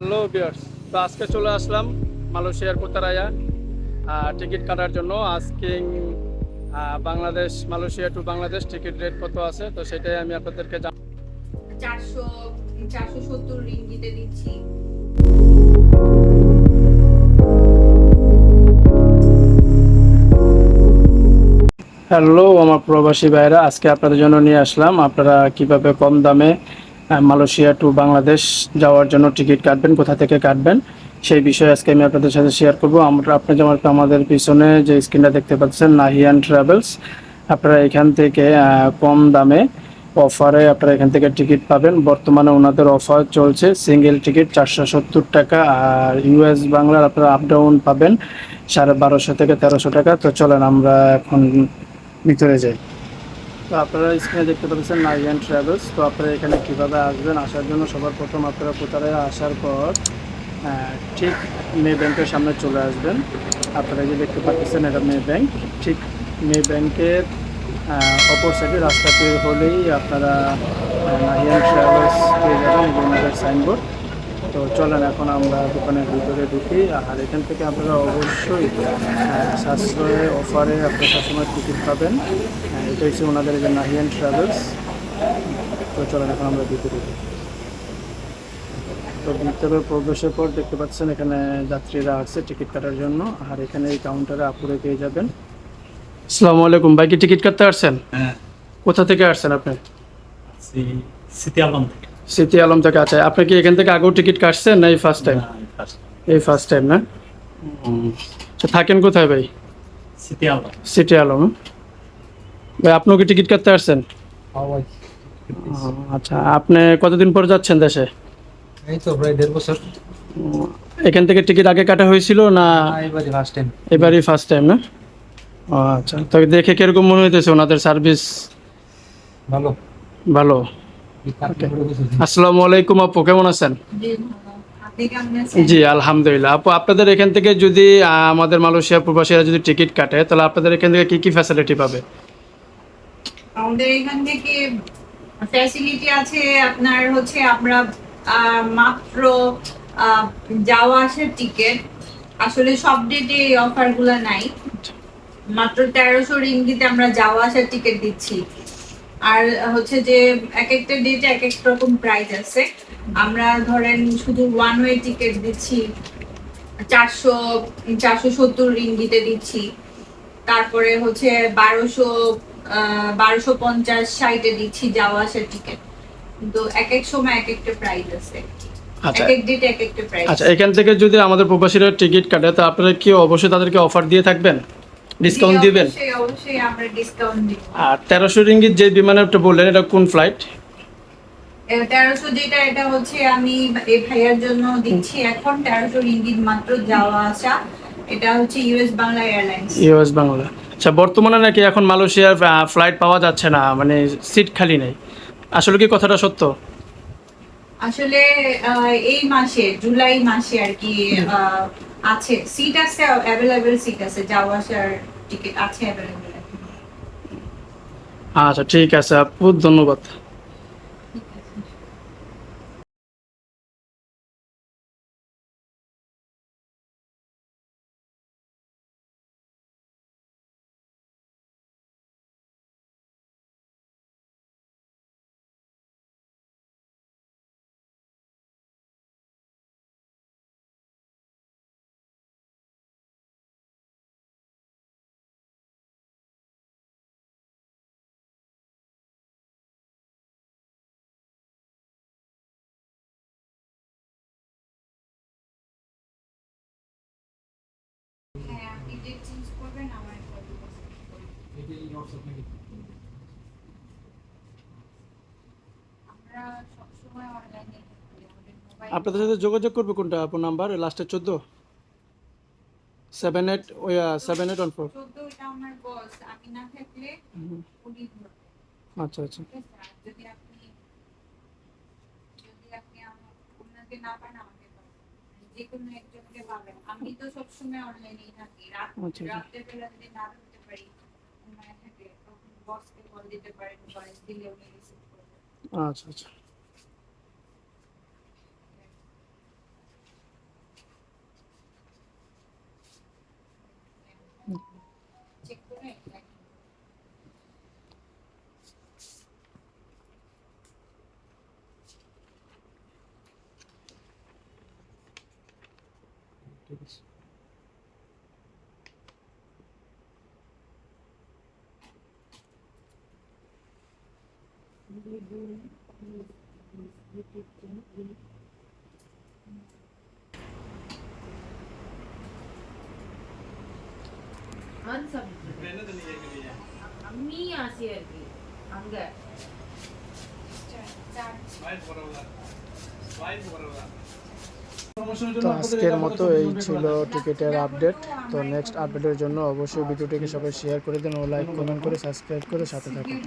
Hello viewers, তো আজকে চলে আসলাম মালয়েশিয়ার পুতারায়া টিকিট কাটার জন্য। আজকে Bangladesh Malaysia to Bangladesh ticket rate কত আছে তো সেটাই আমি আপনাদেরকে 470 রিঙ্গিতে দিচ্ছি। হ্যালো আমার প্রবাসী ভাইরা, আজকে আপনাদের জন্য নিয়ে আসলাম আপনারা কিভাবে কম দামে মালয়েশিয়া টু বাংলাদেশ যাওয়ার জন্য টিকিট কাটবেন, কোথা থেকে কাটবেন সেই বিষয়ে আজকে আমি আপনাদের সাথে শেয়ার করব। আপনি যেমন আমাদের পিছনে যে স্ক্রিনটা দেখতে পাচ্ছেন, নাহিয়ান ট্রাভেলস, আপনারা এখান থেকে কম দামে অফারে আপনারা এখান থেকে টিকিট পাবেন। বর্তমানে ওনাদের অফার চলছে, সিঙ্গেল টিকিট 470 টাকা, আর ইউএস বাংলার আপনারা আপ ডাউন পাবেন 1250 থেকে 1300 টাকা। তো চলেন আমরা এখন ভিতরে যাই। তো আপনারা স্ক্রিনে দেখতে পাচ্ছেন নাইয়ান ট্রাভেলস। তো আপনারা এখানে কীভাবে আসবেন, আসার জন্য সবার প্রথম আপনারা কোথায় আসার পর ঠিক মে ব্যাংকের সামনে চলে আসবেন। আপনারা যে দেখতে পাচ্ছেন এটা মে ব্যাংক, ঠিক মে ব্যাংকের অপর সাইডে রাস্তা বের হলেই আপনারা নাহিয়ান ট্রাভেলস পেয়ে যাবেন, ওনাদের সাইনবোর্ড। তো চলেন এখন আমরা দোকানের ভিতরে ঢুকি। আর এখান থেকে আপনারা অবশ্যই সাশ্রয়ে অফারে আপনারা সবসময় টিকিট পাবেন। এটা হচ্ছে ওনাদের যে নাহিয়ান ট্রাভেলস। তো চলেন এখন আমরা ভিতরে ঢুকি। তো ভিতরে প্রবেশের পর দেখতে পাচ্ছেন এখানে যাত্রীরা আসছে টিকিট কাটার জন্য। আর এখানে এই কাউন্টারে আপুরে পেয়ে যাবেন। আসসালামু আলাইকুম ভাই, কি টিকিট কাটতে আসছেন? হ্যাঁ, কোথা থেকে আসছেন আপনি? স্মৃতি আলম থেকে। স্মৃতি আলম থেকে। আচ্ছা, আপনি কি এখান থেকে আগেও টিকিট কাটছেন না এই ফার্স্ট টাইম? না, first এই ফার্স্ট টাইম না? আচ্ছা, থাকেন কোথায় ভাই? স্মৃতি আলম। সিটি আলম। ভাই আপনিও কি টিকিট কাটতে আসছেন? আচ্ছা, আপনি কতদিন পর যাচ্ছেন দেশে? এই তো প্রায় 1.5 বছর। উম, এখান থেকে টিকিট আগে কাটা হয়েছিল না এবারে ফার্স্ট টাইম। এবারই ফার্স্ট টাইম না? ও আচ্ছা, তো দেখে কিরকম মনে হইতেছে ওনাদের সার্ভিস? ভালো। ভালো। ওকে। আসসালামু আলাইকুম আপু, কেমন আছেন? জি ভালো। আপনি কেমন আছেন? জি আলহামদুলিল্লাহ। আপু, আপনাদের এখান থেকে যদি আমাদের মালয়েশিয়া প্রবাসীরা যদি টিকিট কাটে তাহলে আপনাদের এখান থেকে কি কি ফ্যাসিলিটি পাবে? আমাদের এখান থেকে ফ্যাসিলিটি আছে। আপনার হচ্ছে আমরা মাত্র আহ, যাওয়া আসার টিকিট, আসলে সব ডেটে এই অফার গুলা নাই। মাত্র 1300 রিঙ্গিতে আমরা যাওয়া আসার টিকিট দিচ্ছি। আর হচ্ছে যে এক একটা ডেটে এক এক রকম প্রাইস আছে। আমরা ধরেন শুধু ওয়ান ওয়ে টিকিট দিচ্ছি 400 470 রিঙ্গিতে দিচ্ছি। তারপরে হচ্ছে 1250 দিচ্ছি যাওয়া আসার টিকিট। কিন্তু এক এক সময় এক একটা প্রাইস আছে, আচ্ছা। এক এক ডেটে এক একটা প্রাইস। আচ্ছা, এখান থেকে যদি আমাদের প্রবাসীরা টিকিট কাটে তো আপনারা কি অবশ্যই তাদেরকে অফার দিয়ে থাকবেন, ডিসকাউন্ট দিবেন? অবশ্যই অবশ্যই আমরা ডিসকাউন্ট দিব। আর 1300 রিঙ্গিত যে বিমানটা বললেন এটা কোন ফ্লাইট? 1300 যেটা, এটা হচ্ছে আমি এই ভাইয়ার জন্য দিচ্ছি এখন 1300 রিঙ্গিত মাত্র যাওয়া আসা। এটা হচ্ছে US Bangla airlines. US Bangla. আচ্ছা, বর্তমানে নাকি এখন মালয়েশিয়ার ফ্লাইট পাওয়া যাচ্ছে না, মানে সিট খালি নেই, আসলে কি কথাটা সত্য? আসলে এই মাসে জুলাই মাসে আর কি আছে সিট, আছে অ্যাভেলেবেল সিট আছে, যাওয়া আসার টিকিট আছে অ্যাভেলেবেল। আচ্ছা ঠিক আছে আপু, ধন্যবাদ। হ্যাঁ, আপনি ডেট চেঞ্জ করবেন আমার আমরা সবসময় অনলাইনে মোবাইল। আপনাদের সাথে যোগাযোগ করবে কোনটা আপু, নাম্বার লাস্টে 14 78 ওই 7814। 14 এটা আমার বস, আমি না থাকলে উনি ধরবে। আচ্ছা আচ্ছা। ঠিক আছে? আর যদি আপনি ওনাকে না পান আমাকে পাবেন, যে কোনো একজনকে পাবেন। আমি তো সবসময় অনলাইনেই থাকি। আচ্ছা আচ্ছা। রাতের বেলা যদি না ধরতে পারি, অনলাইনে থাকে, তখন বসকে কল দিতে পারেন, ভয়েস দিলে উনি রিসিভ করবেন। আচ্ছা আচ্ছা। দেখিস আমি আছি আর কি আঙ্গ তো আজকের মতো এই ছিল টিকিটের আপডেট। তো নেক্সট আপডেটের জন্য অবশ্যই ভিডিওটিকে সবাই শেয়ার করে দিন ও লাইক কমেন্ট করে সাবস্ক্রাইব করে সাথে থাকুন।